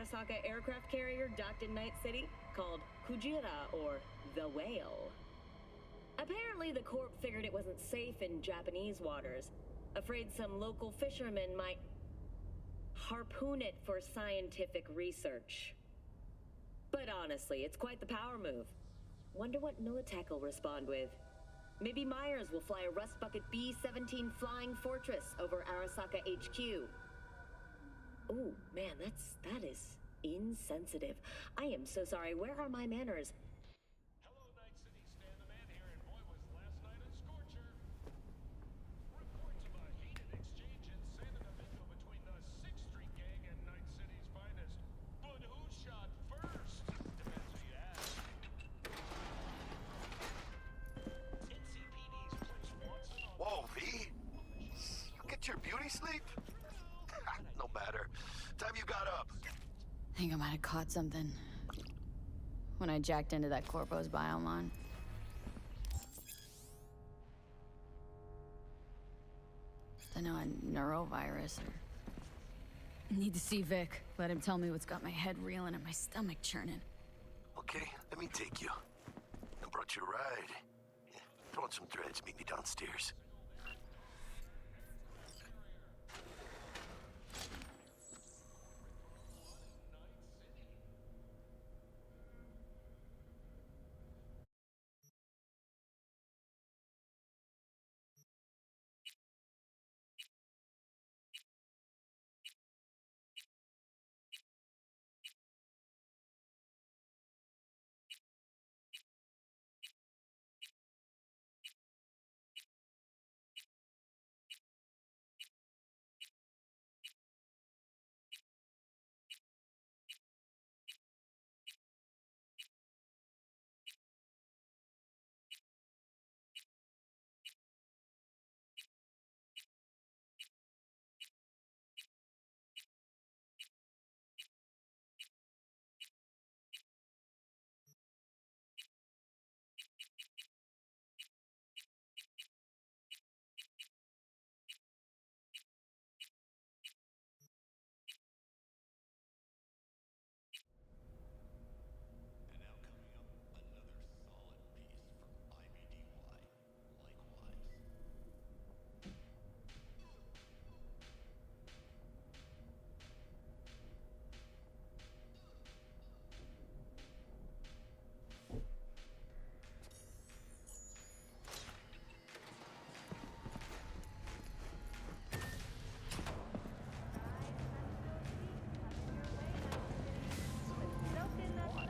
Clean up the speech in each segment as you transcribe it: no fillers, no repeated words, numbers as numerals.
Arasaka aircraft carrier docked in Night City called Kujira, or the Whale. Apparently, the Corp figured it wasn't safe in Japanese waters, afraid some local fishermen might harpoon it for scientific research. But honestly, it's quite the power move. Wonder what Militech will respond with. Maybe Myers will fly a Rust Bucket B-17 Flying Fortress over Arasaka HQ. Ooh, man, that is insensitive. I am so sorry. Where are my manners? Hello, Night City. Stan the Man here, and boy, was last night a scorcher. Reports of a heated exchange in San Domingo between the 6th Street Gang and Night City's finest. But who shot first? Depends who you ask. NCPD's Chris Watson. Whoa, V? You get your beauty sleep? No matter. Time you got up. I think I might have caught something when I jacked into that Corpo's biome line. Don't know, a neurovirus or... Need to see Vic. Let him tell me what's got my head reeling and my stomach churning. Okay, let me take you. I brought you a ride. Yeah, throw on some threads, meet me downstairs.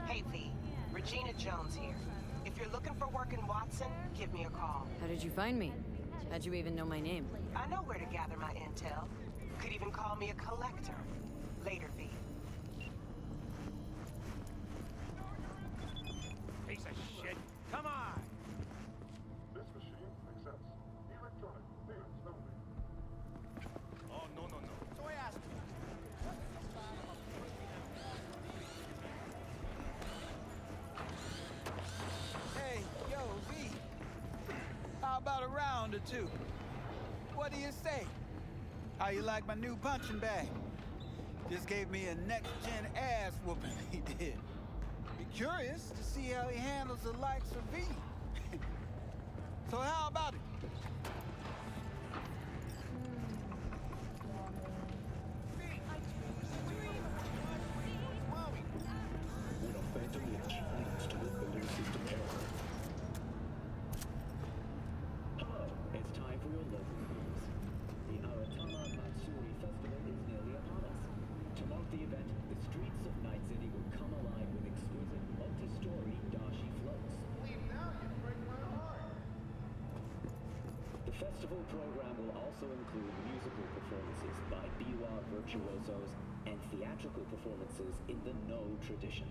Hey V, Regina Jones here. If you're looking for work in Watson, give me a call. How did you find me? How'd you even know my name? I know where to gather my intel. Could even call me a collector. Later, V. Piece of shit. Come on! This machine accepts electronic payments only. Oh, no. So I asked you, hey, yo, V. How about a round or two? What do you say? How you like my new punching bag? Just gave me a next-gen ass whooping, he did. Be curious to see how he handles the likes of V. So how about it? When a phantom launch leads to a building system error. Hello, it's time for your local news. The Aratama Matsuri Festival is nearly upon us. To mark the event, the streets of Night City will come alive with exquisite multi-story dashi floats. The festival program will also include musical performances by biwa virtuosos and theatrical performances in the No tradition.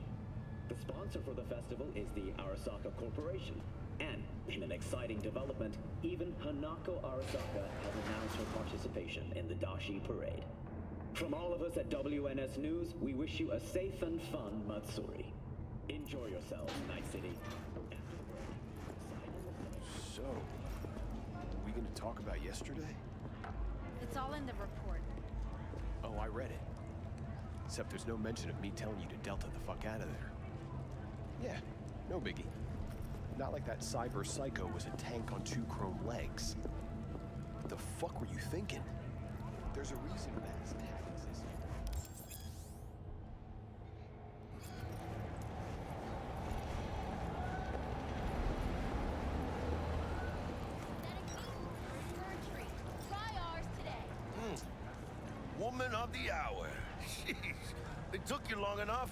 The sponsor for the festival is the Arasaka Corporation, and in an exciting development, even Hanako Arasaka has announced her participation in the Dashi Parade. From all of us at WNS News, we wish you a safe and fun Matsuri. Enjoy yourselves, Night City. So, are we going to talk about yesterday? It's all in the report. Oh, I read it. Except there's no mention of me telling you to Delta the fuck out of there. Yeah, no biggie. Not like that cyber psycho was a tank on 2 chrome legs. What the fuck were you thinking? There's a reason Matt's tag exists. Woman of the hour. Jeez, it took you long enough.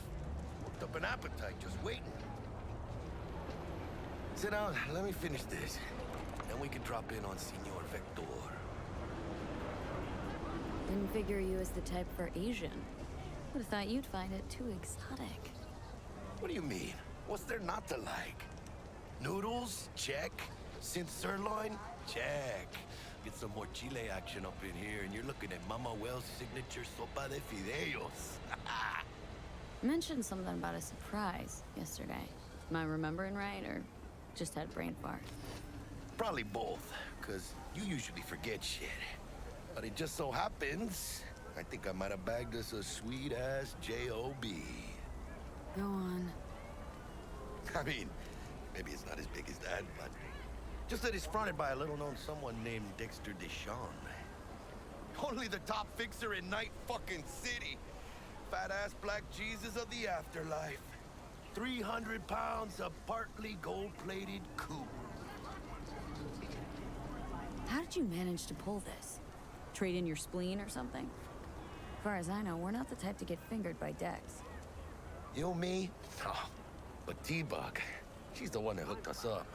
Worked up an appetite just waiting. Sit down, let me finish this. Then we can drop in on Senor Vector. Didn't figure you as the type for Asian. Would've thought you'd find it too exotic. What do you mean? What's there not to like? Noodles? Check. Synth sirloin? Check. Get some more Chile action up in here, and you're looking at Mama Wells' signature sopa de fideos. Mentioned something about a surprise yesterday. Am I remembering right, or just had a brain fart? Probably both, because you usually forget shit. But it just so happens, I think I might have bagged us a sweet-ass J.O.B. Go on. I mean, maybe it's not as big as that, but just that it's fronted by a little-known someone named Dexter Deshawn. Only the top fixer in Night fucking City. Fat-ass black Jesus of the afterlife. 300 pounds of partly gold-plated cool. How did you manage to pull this? Trade in your spleen or something? As far as I know, we're not the type to get fingered by Dex. You, me? Oh, but T-Bug, she's the one that hooked us up.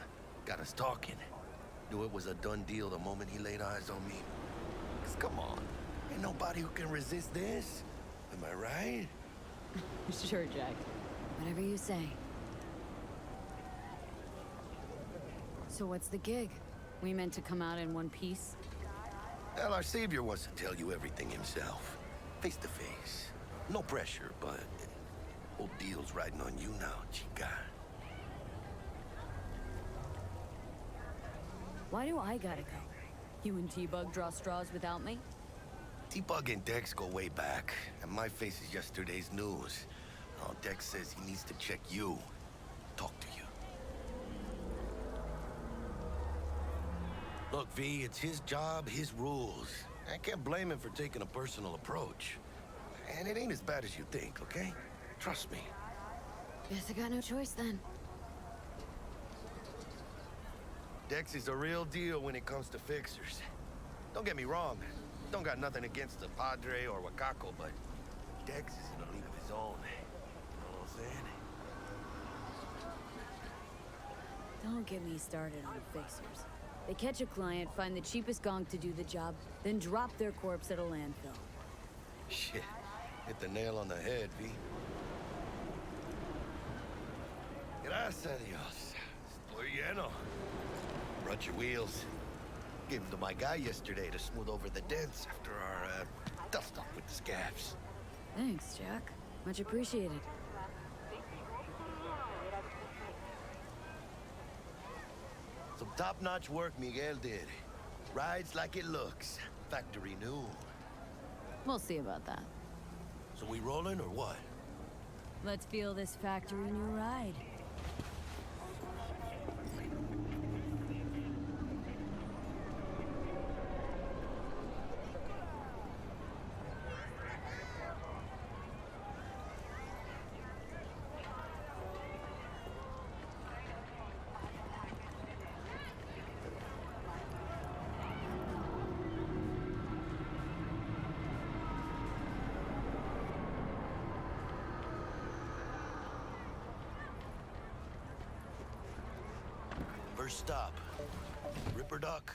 Got us talking. Knew it was a done deal the moment he laid eyes on me. 'Cause come on, ain't nobody who can resist this. Am I right? Sure, Jack. Whatever you say. So what's the gig? We meant to come out in one piece? Well, our savior wants to tell you everything himself. Face to face. No pressure, but whole deal's riding on you now, chica. Why do I gotta go? You and T-Bug draw straws without me? T-Bug and Dex go way back, and my face is yesterday's news. Oh, Dex says he needs to check you. Talk to you. Look, V, it's his job, his rules. I can't blame him for taking a personal approach. And it ain't as bad as you think, okay? Trust me. Guess I got no choice then. Dex is a real deal when it comes to fixers. Don't get me wrong. Don't got nothing against the Padre or Wakako, but Dex is in a league of his own. You know what I'm saying? Don't get me started on fixers. They catch a client, find the cheapest gonk to do the job, then drop their corpse at a landfill. Shit. Hit the nail on the head, V. Gracias a Dios. Estoy lleno. Brought your wheels. Gave them to my guy yesterday to smooth over the dents after our dust-up with the scabs. Thanks, Jack. Much appreciated. Some top-notch work Miguel did. Rides like it looks. Factory new. We'll see about that. So we rolling or what? Let's feel this factory new ride. First stop. Ripper Dock.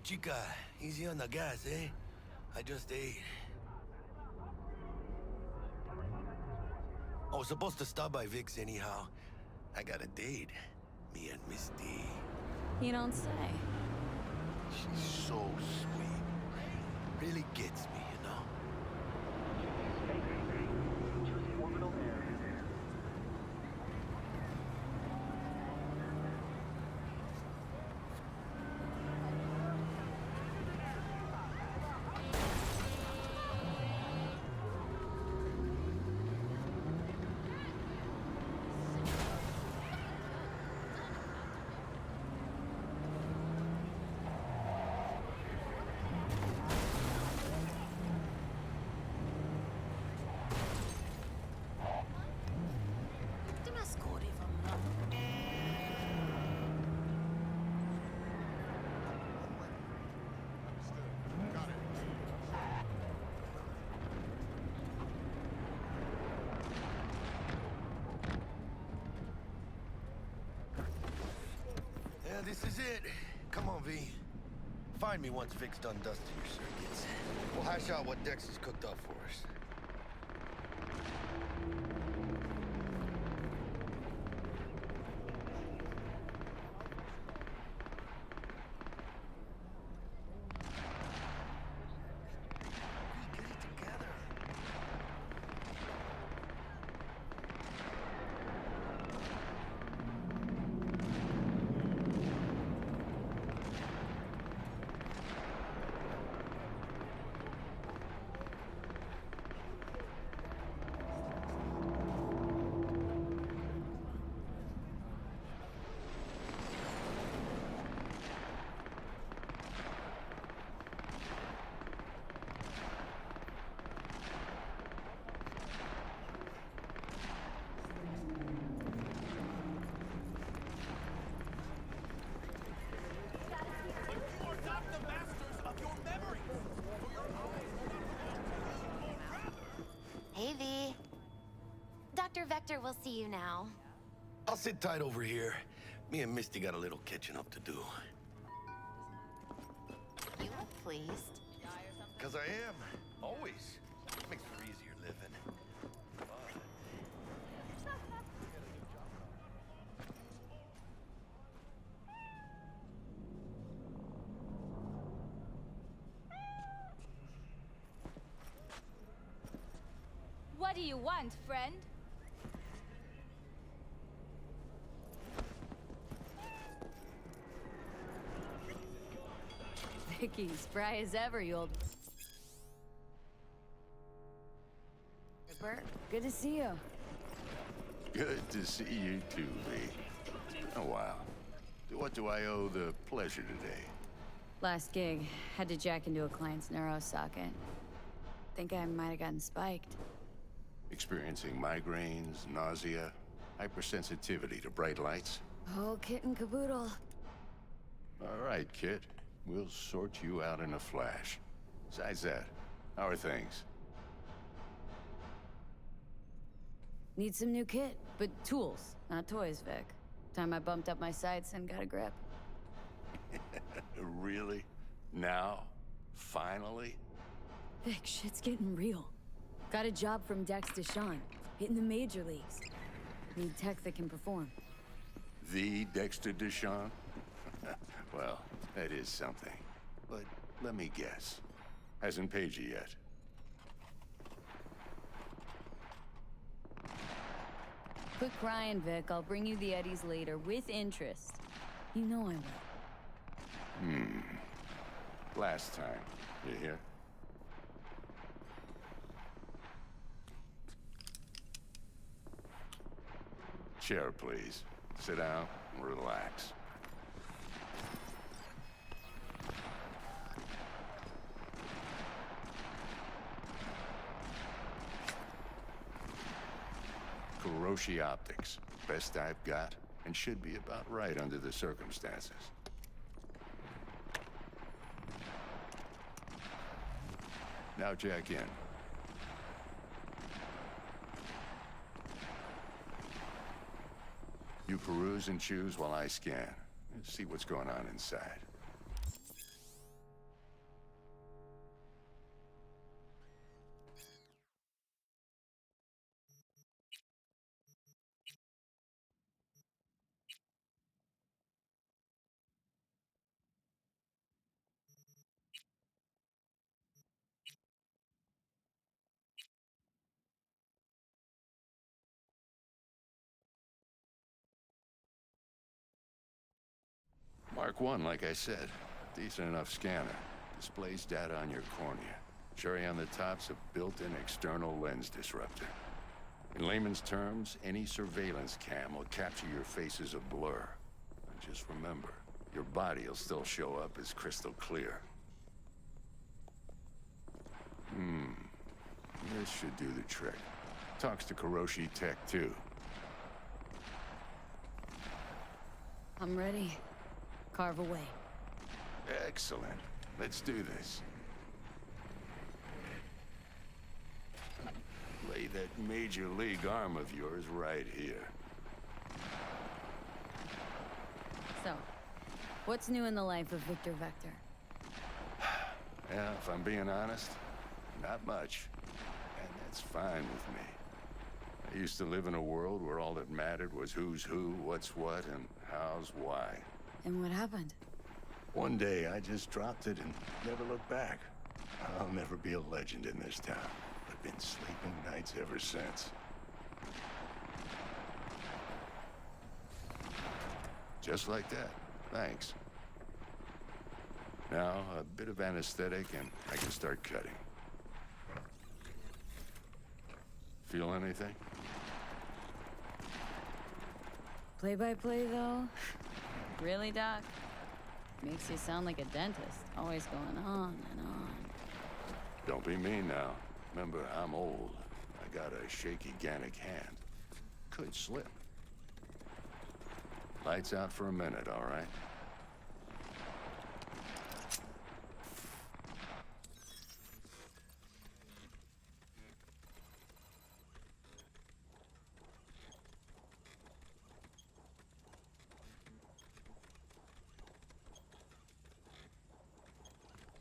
Chica, easy on the gas, eh? I just ate. I was supposed to stop by Vic's anyhow. I got a date. Me and Miss D. You don't say. She's so sweet. Really gets me, you know? this is it. Come on, V. Find me once Vic's done dusting your circuits. We'll hash out what Dex has cooked up for us. Hey, V. Dr. Vector will see you now. I'll sit tight over here. Me and Misty got a little catching up to do. You look pleased. 'Cause I am. Always. Makes for easier living. What do you want, friend? Vicky, spry as ever, you old... Bert, good to see you. Good to see you too, V. Oh, wow. What do I owe the pleasure today? Last gig, had to jack into a client's neuro socket. Think I might have gotten spiked. Experiencing migraines, nausea, hypersensitivity to bright lights? Whole kit and caboodle. All right, kid. We'll sort you out in a flash. Besides that, how are things? Need some new kit, but tools, not toys, Vic. Time I bumped up my sights and got a grip. Really? Now? Finally? Vic, shit's getting real. Got a job from Dex Deshawn, hitting the major leagues. Need tech that can perform. The Dexter Deshawn? Well, that is something. But let me guess. Hasn't paid you yet. Quit crying, Vic. I'll bring you the eddies later, with interest. You know I will. Last time. You hear? Chair, please. Sit down and relax. Kuroshi Optics. Best I've got, and should be about right under the circumstances. Now jack in. You peruse and choose while I scan. Let's see what's going on inside. Mark 1, like I said. Decent enough scanner. Displays data on your cornea. Cherry on the top's a built-in external lens disruptor. In layman's terms, any surveillance cam will capture your face as a blur. And just remember, your body will still show up as crystal clear. This should do the trick. Talks to Kuroshi Tech, too. I'm ready. Carve away. Excellent. Let's do this. Lay that major league arm of yours right here. So, What's new in the life of Victor Vector? Yeah, if I'm being honest, not much. And that's fine with me. I used to live in a world where all that mattered was who's who, what's what, and how's why. And what happened? One day, I just dropped it and never looked back. I'll never be a legend in this town. I've been sleeping nights ever since. Just like that. Thanks. Now, a bit of anesthetic and I can start cutting. Feel anything? Play-by-play, though? Really, Doc? Makes you sound like a dentist, always going on and on. Don't be mean now. Remember, I'm old. I got a shaky Gannic hand. Could slip. Lights out for a minute, all right?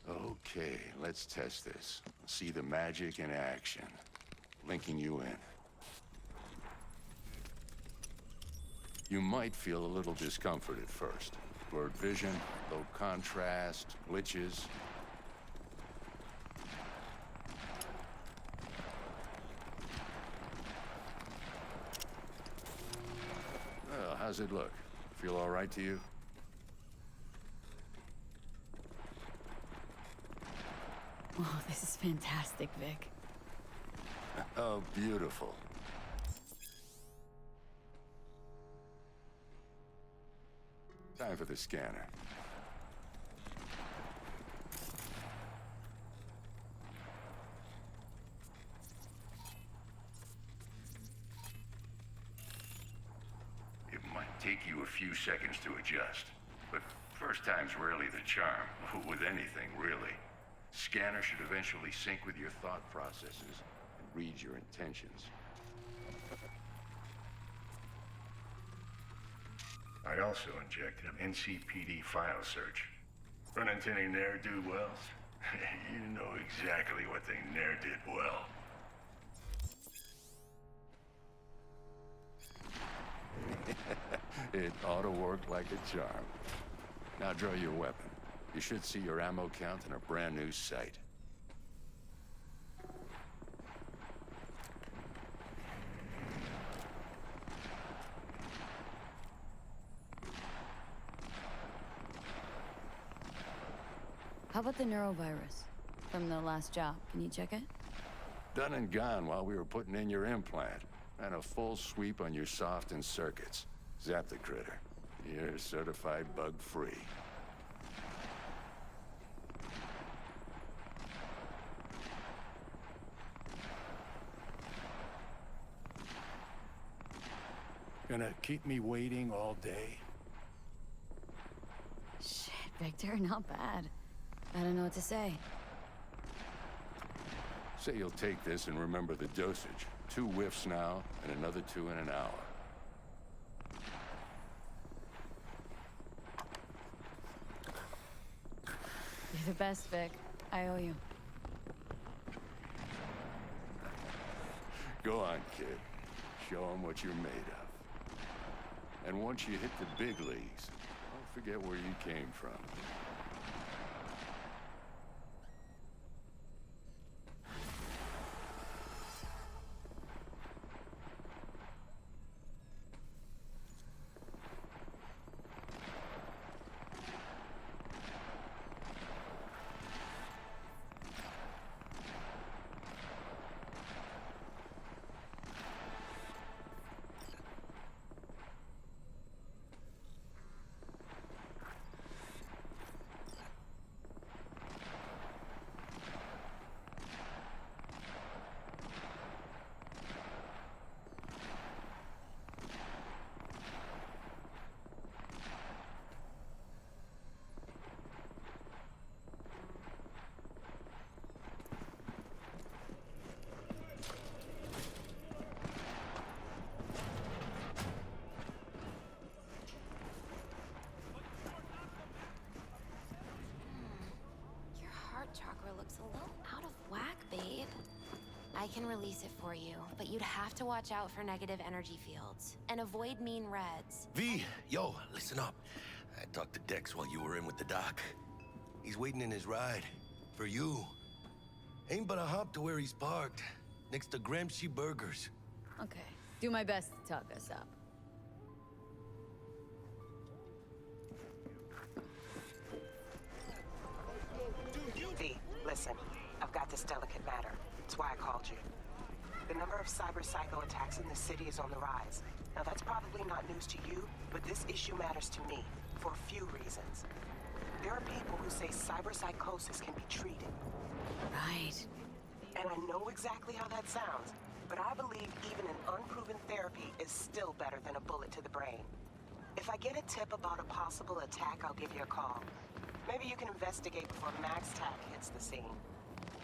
Okay, let's test this. See the magic in action. Linking you in. You might feel a little discomfort at first. Blurred vision, low contrast, glitches. Well, how's it look? Feel all right to you? Oh, this is fantastic, Vic. Oh, beautiful. Time for the scanner. It might take you a few seconds to adjust, but first time's rarely the charm, with anything, really. Scanner should eventually sync with your thought processes and read your intentions. I also injected an NCPD file search. Run into any ne'er-do-wells? You know exactly what they ne'er did well. It ought to work like a charm. Now draw your weapon. You should see your ammo count in a brand new sight. How about the neurovirus from the last job? Can you check it? Done and gone while we were putting in your implant. And a full sweep on your soft and circuits. Zap the critter. You're certified bug-free. Gonna keep me waiting all day? Shit, Victor, not bad. I don't know what to say. Say you'll take this and remember the dosage. 2 whiffs now, and another 2 in an hour. You're the best, Vic. I owe you. Go on, kid. Show them what you're made of. And once you hit the big leagues, don't forget where you came from. release it for you, but you'd have to watch out for negative energy fields and avoid mean reds. V, yo, listen up. I talked to Dex while you were in with the doc. He's waiting in his ride. For you. Ain't but a hop to where he's parked. Next to Gramsci Burgers. Okay. Do my best to talk us up. V, listen. I've got this delicate matter. That's why I called you. The number of cyber psycho attacks in the city is on the rise. Now that's probably not news to you, but this issue matters to me for a few reasons. There are people who say cyber psychosis can be treated. Right. And I know exactly how that sounds, but I believe even an unproven therapy is still better than a bullet to the brain. If I get a tip about a possible attack, I'll give you a call. Maybe you can investigate before Max Tack hits the scene.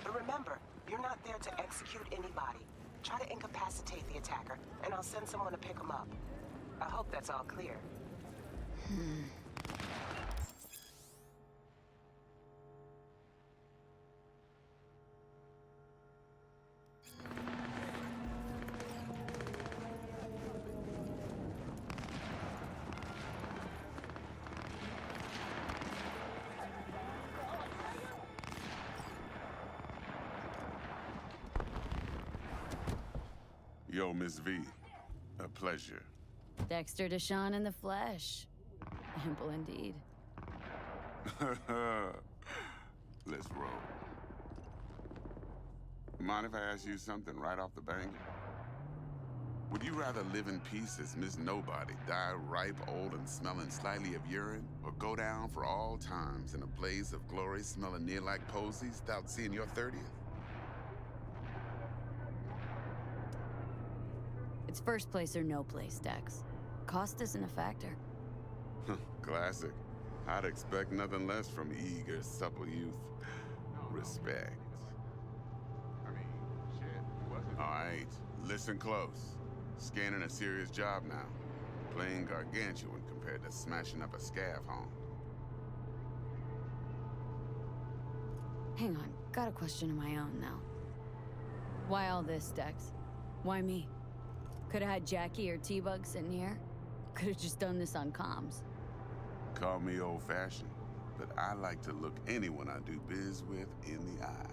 But remember, you're not there to execute anybody. Try to incapacitate the attacker, and I'll send someone to pick him up. I hope that's all clear. Yo, Miss V. A pleasure. Dexter Deshawn in the flesh. Ample indeed. Let's roll. Mind if I ask you something right off the bang? Would you rather live in peace as Miss Nobody, die ripe, old, and smelling slightly of urine, or go down for all times in a blaze of glory smelling near like posies without seeing your 30th? It's first place or no place, Dex. Cost isn't a factor. Classic. I'd expect nothing less from eager, supple youth. Respect. All right, listen close. Scanning a serious job now. Playing gargantuan compared to smashing up a scav home. Hang on, got a question of my own now. Why all this, Dex? Why me? Could've had Jackie or T-Bug sitting here. Could've just done this on comms. Call me old-fashioned, but I like to look anyone I do biz with in the eye.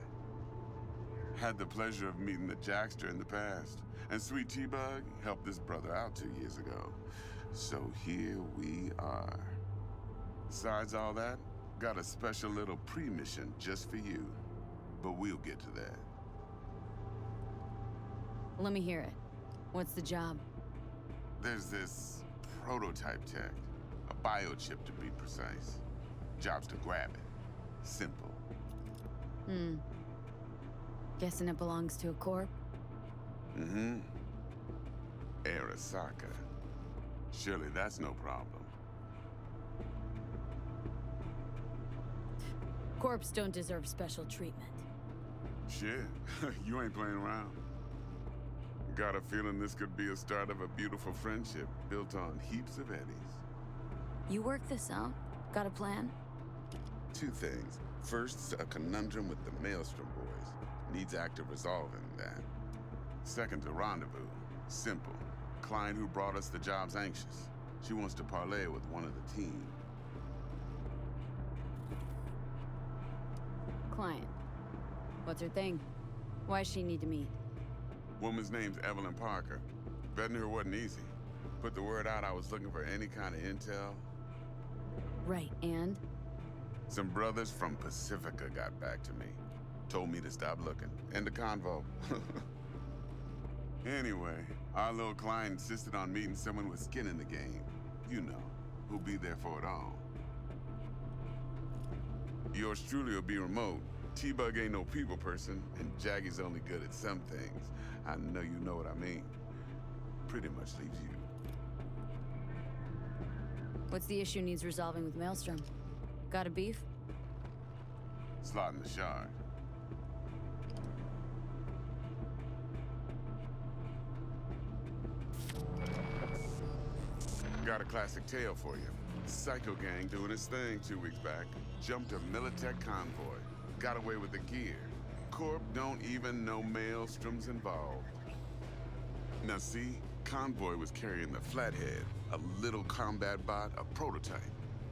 Had the pleasure of meeting the Jackster in the past, and sweet T-Bug helped this brother out 2 years ago. So here we are. Besides all that, got a special little pre-mission just for you. But we'll get to that. Let me hear it. What's the job? There's this prototype tech, a biochip to be precise. Job's to grab it. Simple. Guessing it belongs to a corp? Mm-hmm. Arasaka. Surely that's no problem. Corps don't deserve special treatment. Shit, you ain't playing around. Got a feeling this could be a start of a beautiful friendship built on heaps of eddies. You work this out? Got a plan? Two things. First, a conundrum with the Maelstrom boys. Needs active resolving that. Second, a rendezvous. Simple. Client who brought us the job's anxious. She wants to parlay with one of the team. Client. What's her thing? Why does she need to meet? Woman's name's Evelyn Parker. Betting her wasn't easy. Put the word out I was looking for any kind of intel. Right, and? Some brothers from Pacifica got back to me. Told me to stop looking. End the convo. Anyway, our little client insisted on meeting someone with skin in the game. You know, who'll be there for it all. Yours truly will be remote. T-Bug ain't no people person, and Jaggy's only good at some things. I know you know what I mean. Pretty much leaves you. What's the issue needs resolving with Maelstrom? Got a beef? Slotting the shard. Got a classic tale for you. Psycho gang doing its thing 2 weeks back. Jumped a Militech convoy. Got away with the gear. Corp don't even know Maelstrom's involved. Now see, Convoy was carrying the Flathead, a little combat bot, a prototype.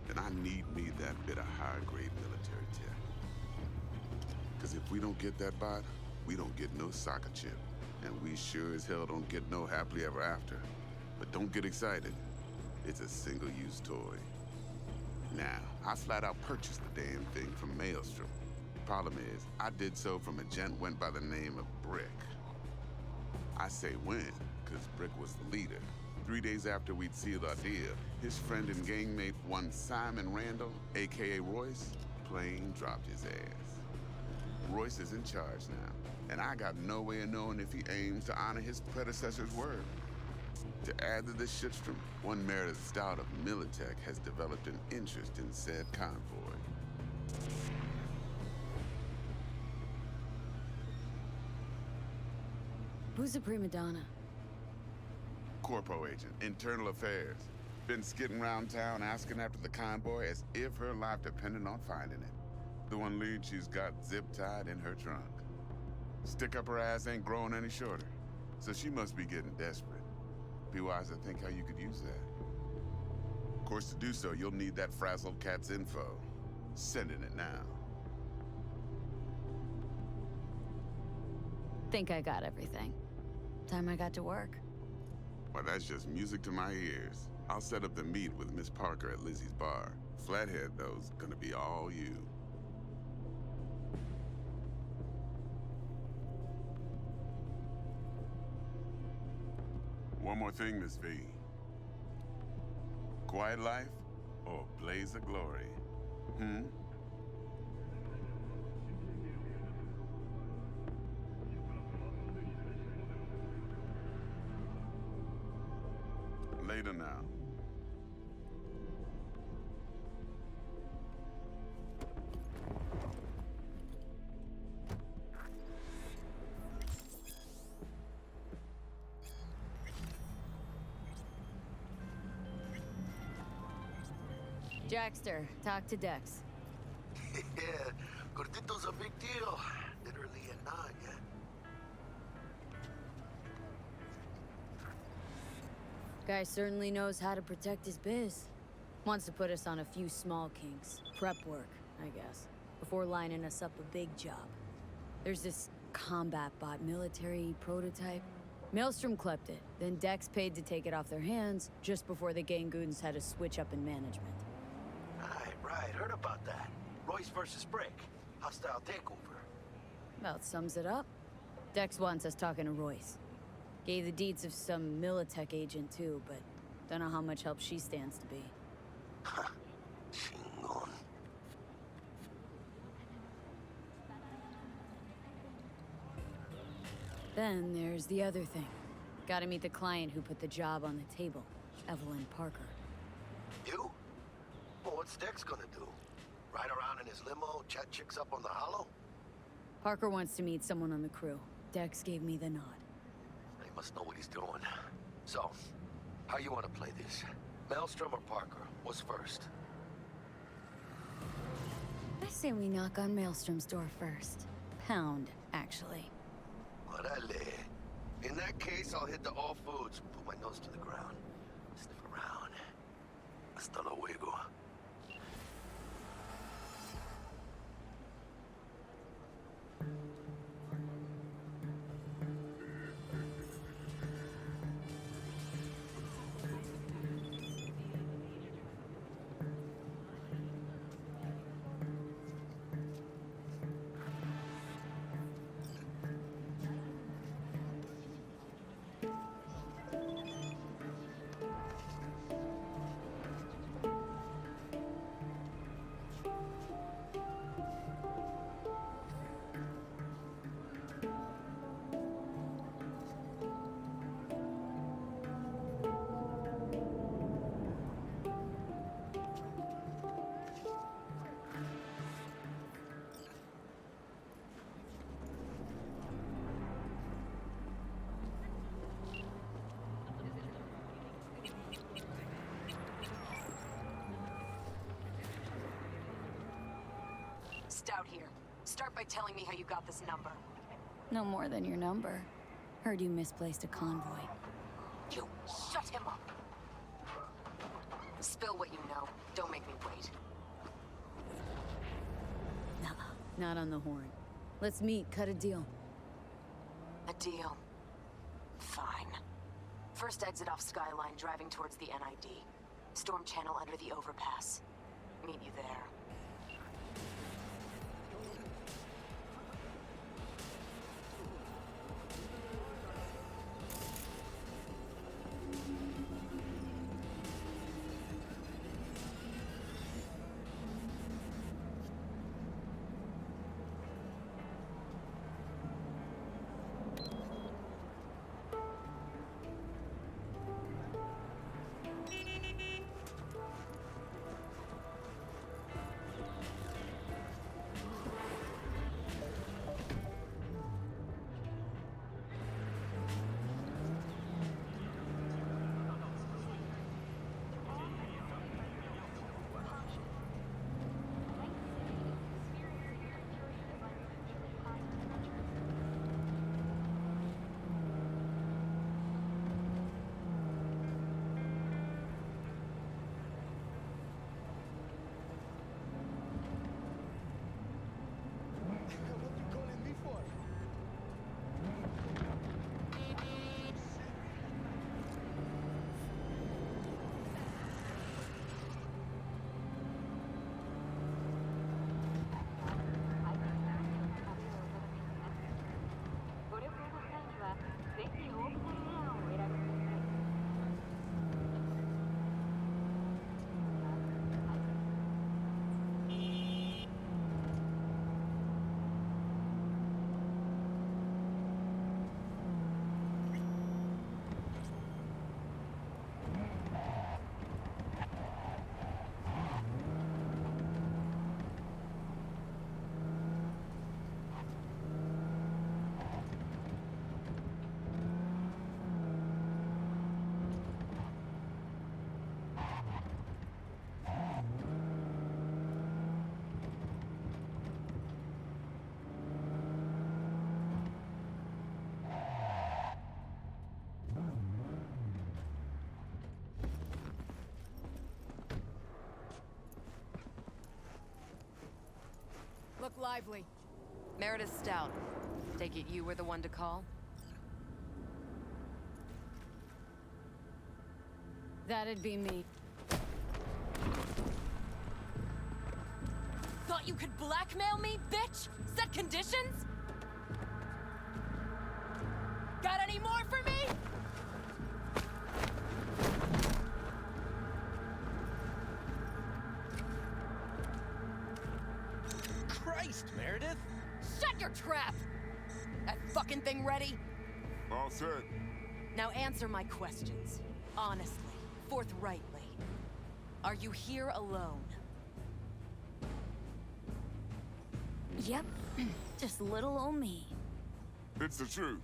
And I need me that bit of high-grade military tech. Because if we don't get that bot, we don't get no soccer chip. And we sure as hell don't get no happily ever after. But don't get excited. It's a single-use toy. Now, I flat out purchased the damn thing from Maelstrom. Problem is, I did so from a gent went by the name of Brick. I say when, because Brick was the leader. 3 days after we'd sealed our deal, his friend and gangmate, one Simon Randall, a.k.a. Royce, plain dropped his ass. Royce is in charge now, and I got no way of knowing if he aims to honor his predecessor's word. To add to this shitstorm, one Meredith Stout of Militech has developed an interest in said convoy. Who's the prima donna? Corpo agent, internal affairs. Been skidding around town asking after the convoy as if her life depended on finding it. The one lead she's got zip-tied in her trunk. Stick up her ass ain't growing any shorter, so she must be getting desperate. Be wise to think how you could use that. Of course, to do so, you'll need that frazzled cat's info. Sending it now. Think I got everything. Time I got to work. Well, that's just music to my ears. I'll set up the meet with Miss Parker at Lizzie's bar. Flathead, though's gonna be all you. One more thing, Miss V. Quiet life or blaze of glory? Later now. Jackster, talk to Dex. Yeah, Gordito's a big deal. Literally and not, yeah. Guy certainly knows how to protect his biz. Wants to put us on a few small kinks. Prep work, I guess. Before lining us up a big job. There's this combat bot military prototype. Maelstrom clept it, then Dex paid to take it off their hands just before the Gangoons had a switch up in management. Right, heard about that. Royce versus Brick. Hostile takeover. About sums it up. Dex wants us talking to Royce. Gave the deeds of some Militech agent too, but don't know how much help she stands to be. Chingon. Then there's the other thing. Gotta meet the client who put the job on the table, Evelyn Parker. You? Well, what's Dex gonna do? Ride around in his limo, chat chicks up on the hollow? Parker wants to meet someone on the crew. Dex gave me the nod. He must know what he's doing. So, how you want to play this? Maelstrom or Parker? What's first? I say we knock on Maelstrom's door first. Pound, actually. Orale. In that case, I'll hit the all foods, put my nose to the ground, sniff around. Hasta luego. Stout here. Start by telling me how you got this number. No more than your number. Heard you misplaced a convoy. You shut him up. Spill what you know. Don't make me wait. Nuh-uh. Not on the horn. Let's meet, cut a deal. A deal. Fine. First exit off Skyline, driving towards the NID. Storm channel under the overpass. Meet you there. Look lively. Meredith Stout. Take it you were the one to call? That'd be me. Thought you could blackmail me, bitch? Set conditions? Got any more for me? Christ, Meredith! Shut your trap! That fucking thing ready? All set. Now answer my questions. Honestly, forthrightly. Are you here alone? Yep. Just little old me. It's the truth.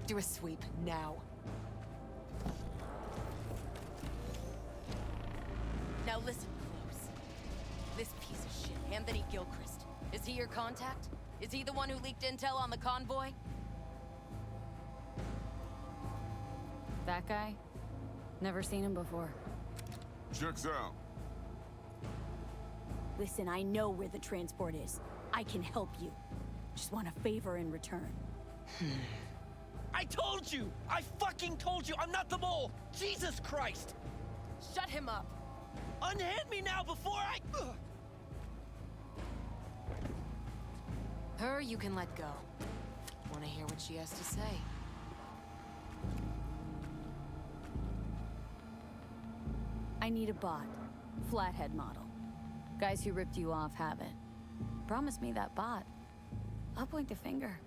Do a sweep, now. Now listen close. This piece of shit, Anthony Gilchrist, is he your contact? Is he the one who leaked intel on the convoy? That guy? Never seen him before. Checks out. Listen, I know where the transport is. I can help you. Just want a favor in return. I told you! I fucking told you! I'm not the mole! Jesus Christ! Shut him up! Unhand me now before I... Her you can let go. Wanna hear what she has to say? I need a bot. Flathead model. Guys who ripped you off have it. Promise me that bot. I'll point the finger.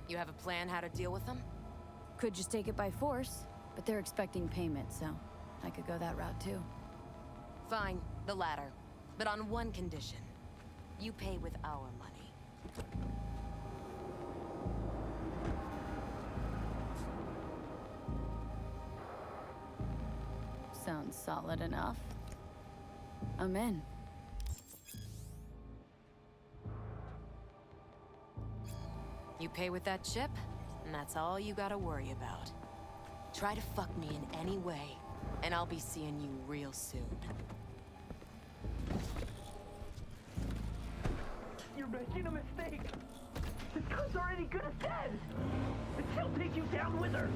You have a plan how to deal with them? Could just take it by force, but they're expecting payment, so I could go that route too. Fine, the latter. But on one condition. You pay with our money. Sounds solid enough. I'm in. You pay with that chip, and that's all you gotta worry about. Try to fuck me in any way, and I'll be seeing you real soon. You're making a mistake. This gun's already good as dead. And she'll take you down with her.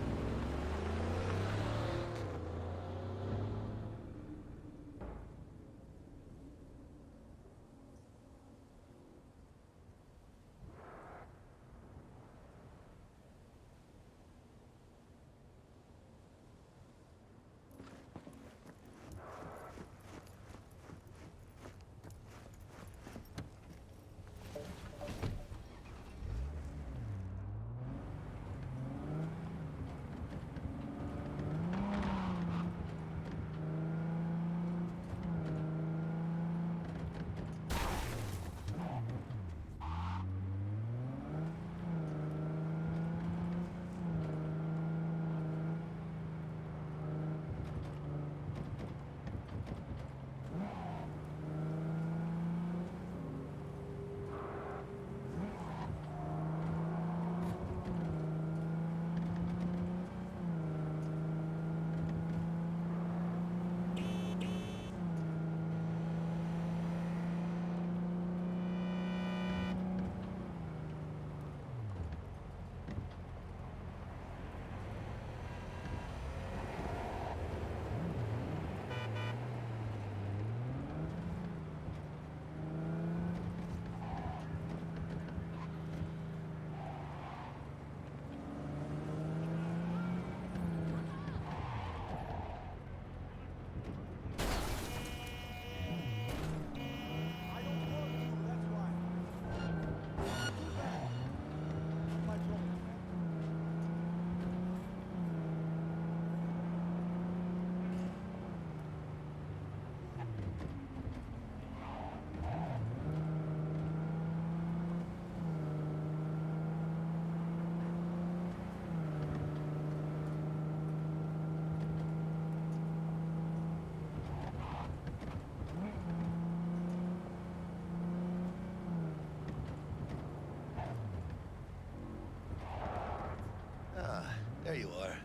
There you are.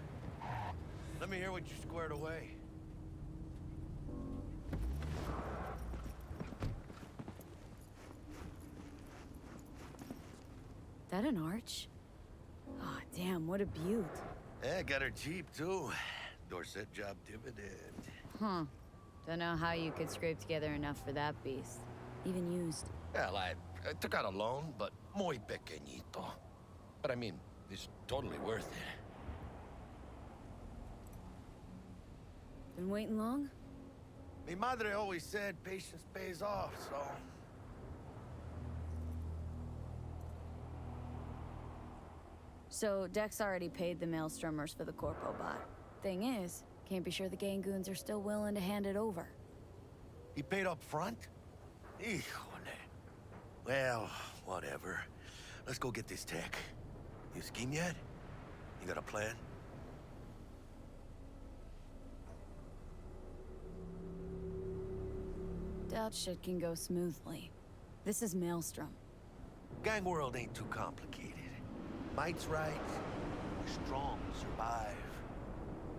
Let me hear what you squared away. That an arch? Ah, damn, what a beaut. Yeah, got her cheap, too. Dorset job dividend. Huh. Don't know how you could scrape together enough for that beast. Even used. Well, I took out a loan, but muy pequeñito. But I mean, it's totally worth it. Been waiting long? Mi madre always said patience pays off, so... So, Dex already paid the Maelstromers for the Corpo bot. Thing is, can't be sure the Gangoons are still willing to hand it over. He paid up front? Híjole. Well, whatever. Let's go get this tech. You scheme yet? You got a plan? Doubt shit can go smoothly. This is Maelstrom. Gang world ain't too complicated. Might's right. We're strong, survive.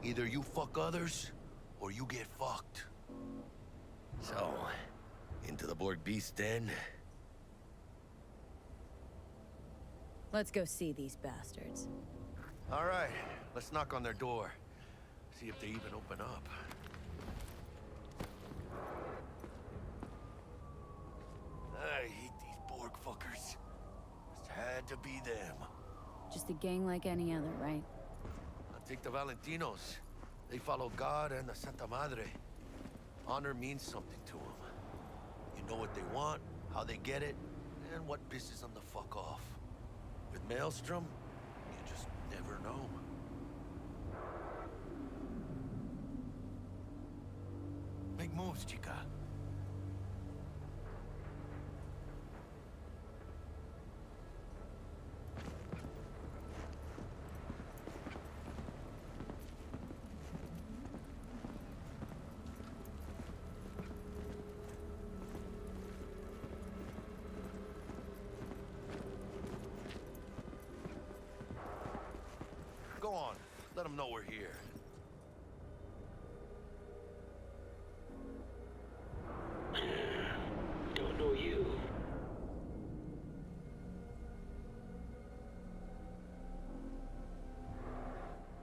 Either you fuck others, or you get fucked. So, into the Borg Beast den? Let's go see these bastards. All right, let's knock on their door. See if they even open up. I hate these Borg fuckers. Must had to be them. Just a gang like any other, right? I'll take the Valentinos. They follow God and the Santa Madre. Honor means something to them. You know what they want, how they get it, and what pisses them the fuck off. With Maelstrom, you just never know. Make moves, chica. Go on. Let them know we're here. Don't know you.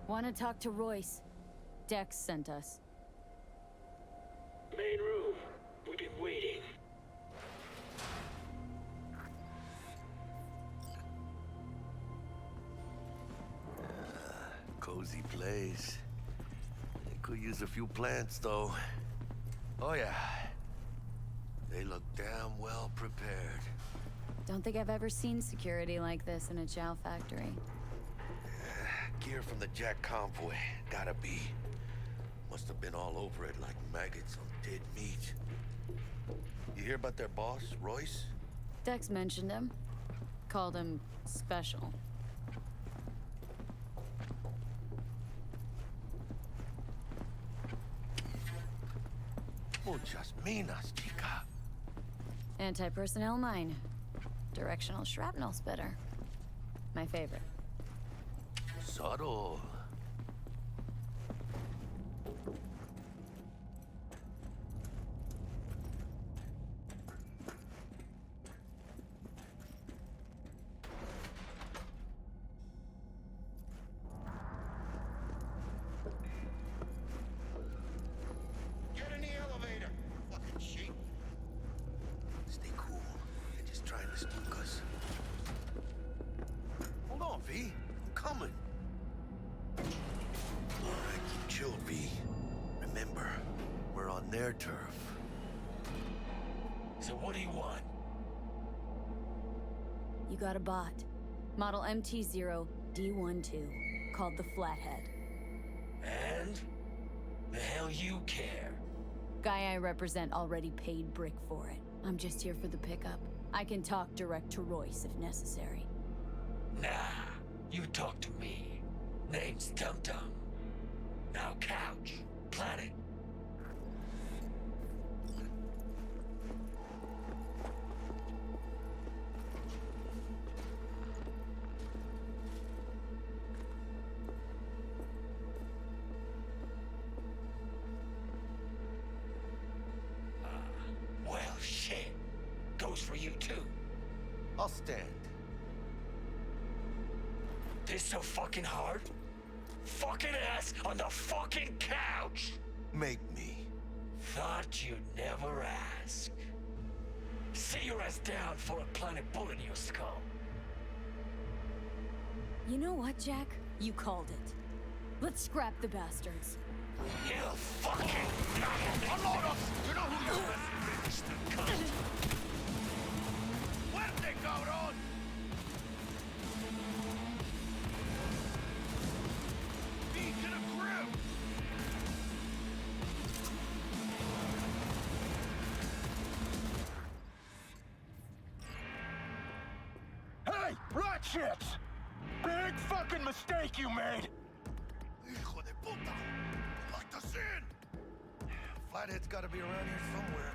Want to talk to Royce? Dex sent us. Main room. We've been waiting. Cozy place. They could use a few plants, though. Oh, yeah. They look damn well prepared. Don't think I've ever seen security like this in a chow factory. Gear from the Jack convoy. Gotta be. Must have been all over it like maggots on dead meat. You hear about their boss, Royce? Dex mentioned him. Called him special. Muchas minas, chica. Anti-personnel mine. Directional shrapnel spitter. My favorite. Subtle. Get in the elevator, fucking sheep. Stay cool. They're just trying to spook us. Hold on, V. I'm coming. All right, keep chill, V. Remember, we're on their turf. So what do you want? You got a bot. Model MT0D12, called the Flathead. And? The hell you care? Guy I represent already paid Brick for it. I'm just here for the pickup. I can talk direct to Royce if necessary. Nah, you talk to me. Name's Tum Tum. Now couch, planet. Well, shit. Goes for you too. I'll stand. This so fucking hard? Fucking ass on the fucking couch! Make me. Thought you'd never ask. Sit your ass down for a planet bullet in your skull. You know what, Jack? You called it. Let's scrap the bastards. You fucking... Unload us! You know who you're with. Fuerte, cabrón! Be to the grip! Hey, rat shits! Big fucking mistake you made! Hijo de puta! Locked us in! Flathead's gotta be around here somewhere.